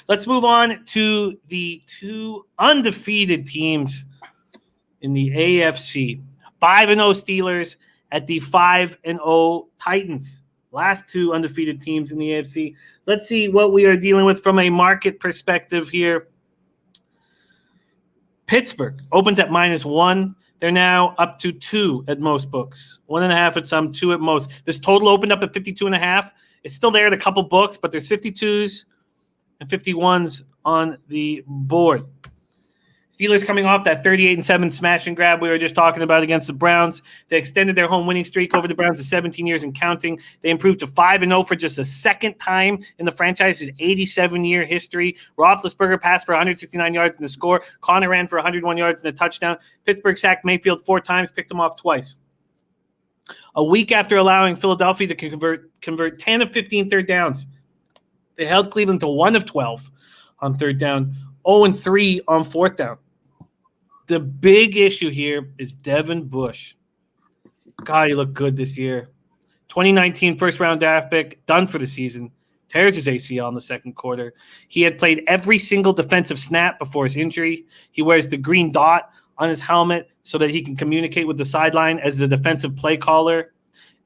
Let's move on to the two undefeated teams in the AFC. 5-0 Steelers at the 5-0 Titans. Last two undefeated teams in the AFC. Let's see what we are dealing with from a market perspective here. Pittsburgh opens at -1. They're now up to 2 at most books. 1.5 at some, 2 at most. This total opened up at 52.5. It's still there at a couple books, but there's 52s and 51s on the board. Steelers coming off that 38-7 smash and grab we were just talking about against the Browns. They extended their home winning streak over the Browns to 17 years and counting. They improved to 5-0 for just a second time in the franchise's 87-year history. Roethlisberger passed for 169 yards in the score. Connor ran for 101 yards in a touchdown. Pittsburgh sacked Mayfield 4 times, picked him off twice. A week after allowing Philadelphia to convert 10 of 15 third downs, they held Cleveland to 1 of 12 on third down, 0-3 on fourth down. The big issue here is Devin Bush. God, he looked good this year. 2019 first-round draft pick, done for the season. Tears his ACL in the second quarter. He had played every single defensive snap before his injury. He wears the green dot on his helmet so that he can communicate with the sideline as the defensive play caller.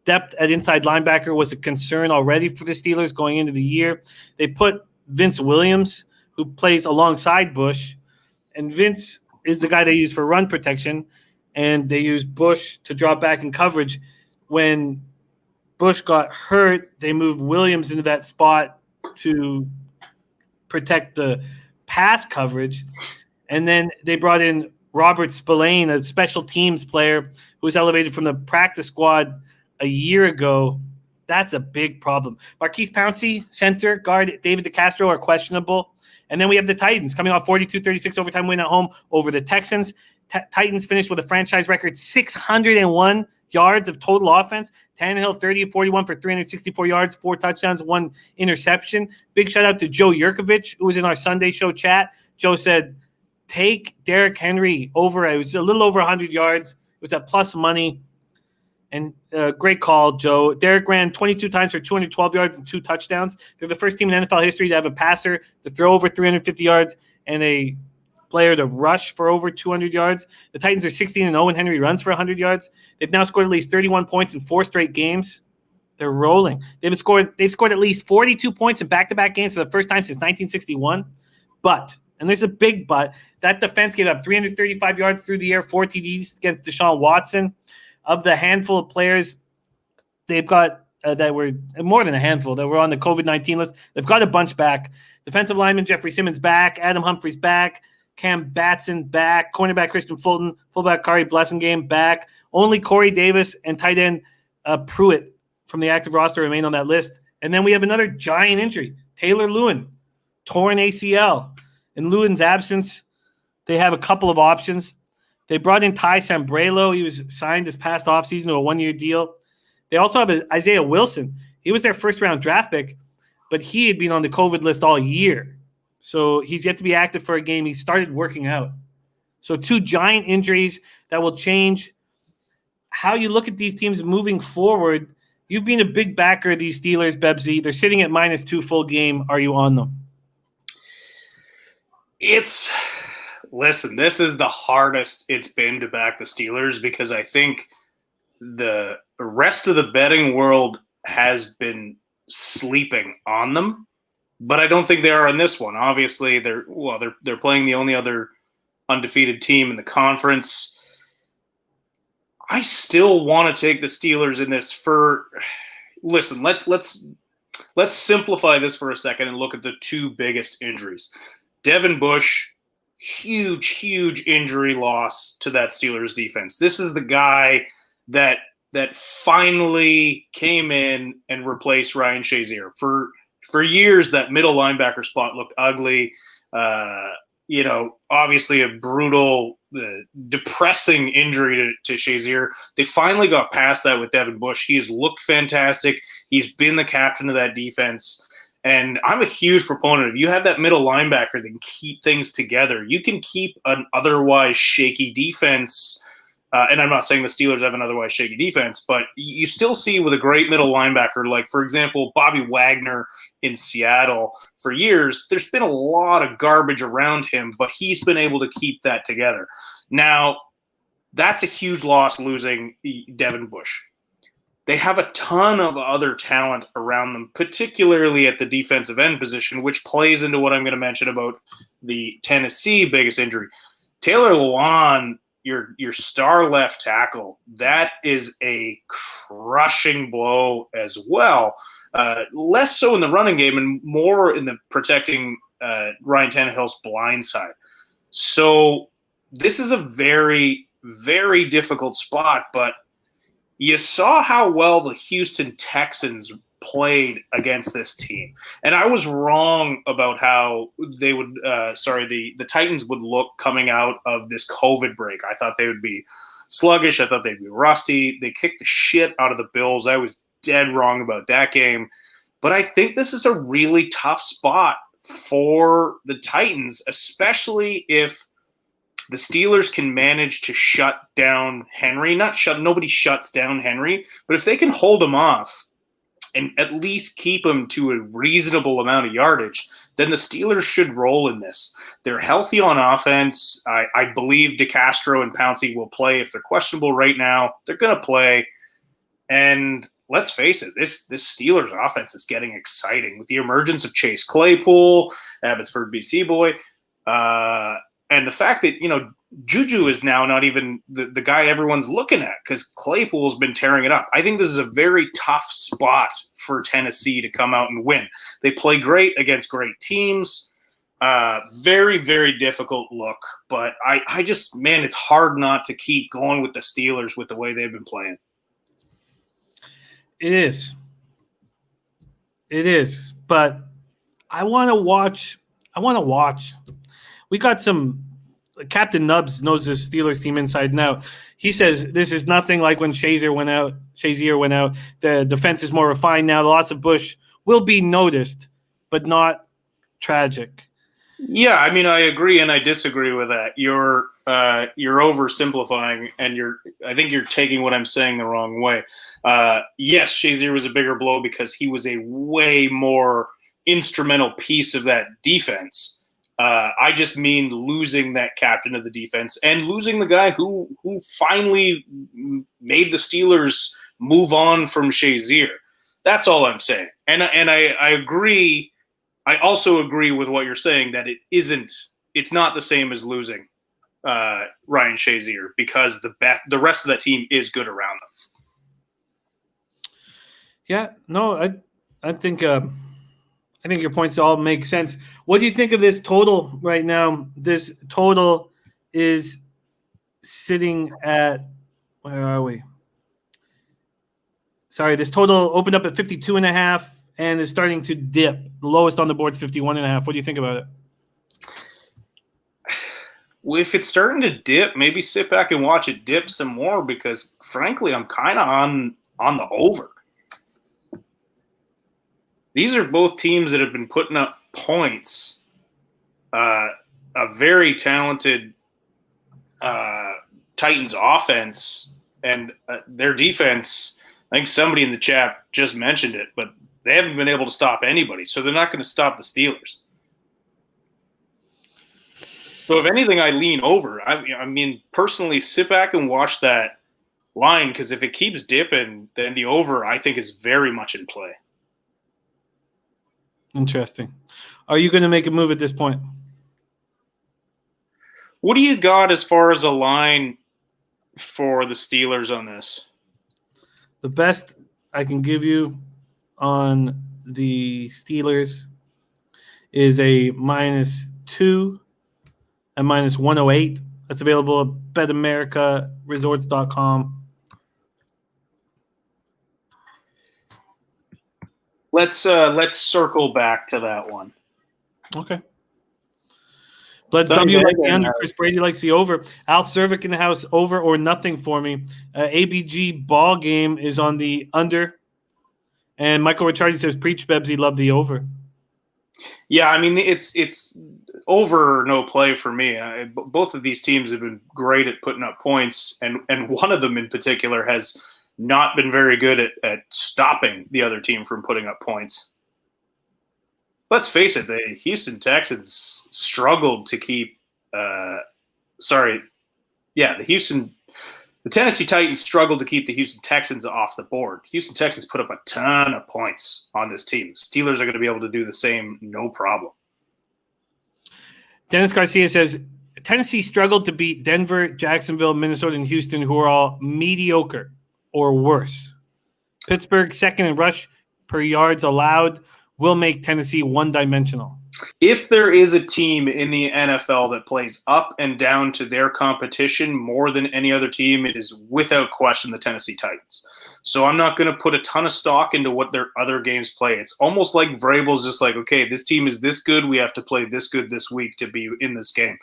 Depth at inside linebacker was a concern already for the Steelers going into the year. They put Vince Williams, who plays alongside Bush, and Vince is the guy they use for run protection, and they use Bush to drop back in coverage. When Bush got hurt, they moved Williams into that spot to protect the pass coverage, and then they brought in Robert Spillane, a special teams player who was elevated from the practice squad a year ago. That's a big problem. Marquise Pouncey, center, guard, David DeCastro are questionable. And then we have the Titans coming off 42-36 overtime win at home over the Texans. Titans finished with a franchise record 601 yards of total offense. Tannehill 30-41 for 364 yards, 4 touchdowns, 1 interception. Big shout out to Joe Yurkovich, who was in our Sunday show chat. Joe said, take Derrick Henry over. It was a little over 100 yards. It was at plus money. And great call, Joe. Derrick ran 22 times for 212 yards and 2 touchdowns. They're the first team in NFL history to have a passer to throw over 350 yards and a player to rush for over 200 yards. The Titans are 16-0 when Henry runs for 100 yards. They've now scored at least 31 points in 4 straight games. They're rolling. They've scored at least 42 points in back-to-back games for the first time since 1961. But, and there's a big but, that defense gave up 335 yards through the air, 4 TDs against Deshaun Watson. Of the handful of players they've got that were more than a handful that were on the COVID-19 list, they've got a bunch back. Defensive lineman Jeffrey Simmons back, Adam Humphries back, Cam Batson back, cornerback Christian Fulton, fullback Kari Blessingame back. Only Corey Davis and tight end Pruitt from the active roster remain on that list. And then we have another giant injury, Taylor Lewan, torn ACL. In Lewan's absence, they have a couple of options. They brought in Ty Sambrailo. He was signed this past offseason to a 1-year deal. They also have Isaiah Wilson. He was their first-round draft pick, but he had been on the COVID list all year. So he's yet to be active for a game. He started working out. So 2 giant injuries that will change how you look at these teams moving forward. You've been a big backer of these Steelers, Bebsy. They're sitting at -2 full game. Are you on them? Listen, this is the hardest it's been to back the Steelers because I think the rest of the betting world has been sleeping on them, but I don't think they are in this one. Obviously, they're playing the only other undefeated team in the conference. I still want to take the Steelers in this listen, let's simplify this for a second and look at the 2 biggest injuries. Devin Bush, huge injury loss to that Steelers defense. This is the guy that finally came in and replaced Ryan Shazier. For years, that middle linebacker spot looked ugly. Obviously a brutal, depressing injury to Shazier. They finally got past that with Devin Bush. He has looked fantastic. He's been the captain of that defense. And I'm a huge proponent of you have that middle linebacker that can keep things together. You can keep an otherwise shaky defense And I'm not saying the Steelers have an otherwise shaky defense, but you still see with a great middle linebacker, like, for example, Bobby Wagner in Seattle for years, there's been a lot of garbage around him, but he's been able to keep that together. Now, that's a huge loss losing Devin Bush. They have a ton of other talent around them, particularly at the defensive end position, which plays into what I'm going to mention about the Tennessee biggest injury. Taylor Lewan, your star left tackle, that is a crushing blow as well. Less so in the running game and more in the protecting Ryan Tannehill's blind side. So this is a very, very difficult spot, but you saw how well the Houston Texans played against this team. And I was wrong about how they would the Titans would look coming out of this COVID break. I thought they would be sluggish. I thought they'd be rusty. They kicked the shit out of the Bills. I was dead wrong about that game. But I think this is a really tough spot for the Titans, especially if the Steelers can manage to shut down Henry. Nobody shuts down Henry, but if they can hold him off and at least keep him to a reasonable amount of yardage, then the Steelers should roll in this. They're healthy on offense. I believe DeCastro and Pouncey will play. If they're questionable right now, they're going to play. And let's face it, this Steelers offense is getting exciting with the emergence of Chase Claypool, Abbotsford BC boy, and the fact that, Juju is now not even the guy everyone's looking at because Claypool's been tearing it up. I think this is a very tough spot for Tennessee to come out and win. They play great against great teams. Very, very difficult look. But I just, man, it's hard not to keep going with the Steelers with the way they've been playing. It is. But I want to watch. We got some – Captain Nubbs knows this Steelers team inside and out. He says this is nothing like when Shazier went out. The defense is more refined now. The loss of Bush will be noticed, but not tragic. Yeah, I mean, I agree and I disagree with that. You're oversimplifying, and I think you're taking what I'm saying the wrong way. Yes, Shazier was a bigger blow because he was a way more instrumental piece of that defense. I just mean losing that captain of the defense and losing the guy who finally made the Steelers move on from Shazier. That's all I'm saying. And I agree. I also agree with what you're saying that it's not the same as losing Ryan Shazier because the rest of that team is good around them. Yeah, no, I think your points all make sense. What do you think of this total right now? This total is sitting at, where are we? Sorry, this total opened up at 52.5 and is starting to dip. The lowest on the board is 51.5. What do you think about it? Well, if it's starting to dip, maybe sit back and watch it dip some more because, frankly, I'm kind of on the over. These are both teams that have been putting up points. A very talented Titans offense and their defense. I think somebody in the chat just mentioned it, but they haven't been able to stop anybody, so they're not going to stop the Steelers. So if anything, I lean over. I mean, personally, sit back and watch that line because if it keeps dipping, then the over, I think, is very much in play. Interesting. Are you going to make a move at this point? What do you got as far as a line for the Steelers on this? The best I can give you on the Steelers is a -2 and -108. That's available at betamericaresorts.com. Let's circle back to that one. Okay. Bloods W like the under. Chris Brady likes the over. Al Cervic in the house, over or nothing for me. ABG ball game is on the under. And Michael Ricciardi says, preach, Bebsy, love the over. Yeah, I mean, it's over no play for me. Both of these teams have been great at putting up points, and one of them in particular has not been very good at stopping the other team from putting up points. Let's face it, the Houston Texans struggled to keep the Tennessee Titans struggled to keep the Houston Texans off the board. Houston Texans put up a ton of points on this team. Steelers are going to be able to do the same, no problem. Dennis Garcia says, Tennessee struggled to beat Denver, Jacksonville, Minnesota, and Houston, who are all mediocre or worse. Pittsburgh, second in rush per yards allowed, will make Tennessee one-dimensional. If there is a team in the NFL that plays up and down to their competition more than any other team, it is without question the Tennessee Titans. So I'm not going to put a ton of stock into what their other games play. It's almost like Vrabel's just like, okay, this team is this good. We have to play this good this week to be in this game.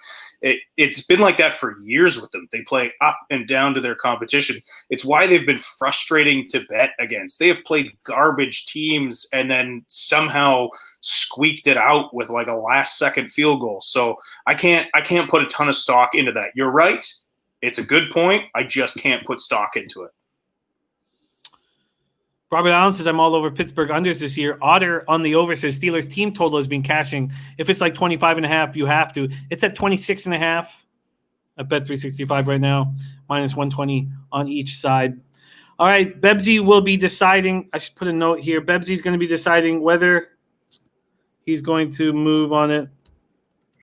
It's been like that for years with them. They play up and down to their competition. It's why they've been frustrating to bet against. They have played garbage teams and then somehow squeaked it out with like a last-second field goal. So I can't put a ton of stock into that. You're right. It's a good point. I just can't put stock into it. Robert Allen says, I'm all over Pittsburgh unders this year. Otter on the over says Steelers team total has been cashing. If it's like 25.5, you have to. It's at 26.5. I bet 365 right now, minus 120 on each side. All right, Bebsy will be deciding. I should put a note here. Bebsy's going to be deciding whether he's going to move on it.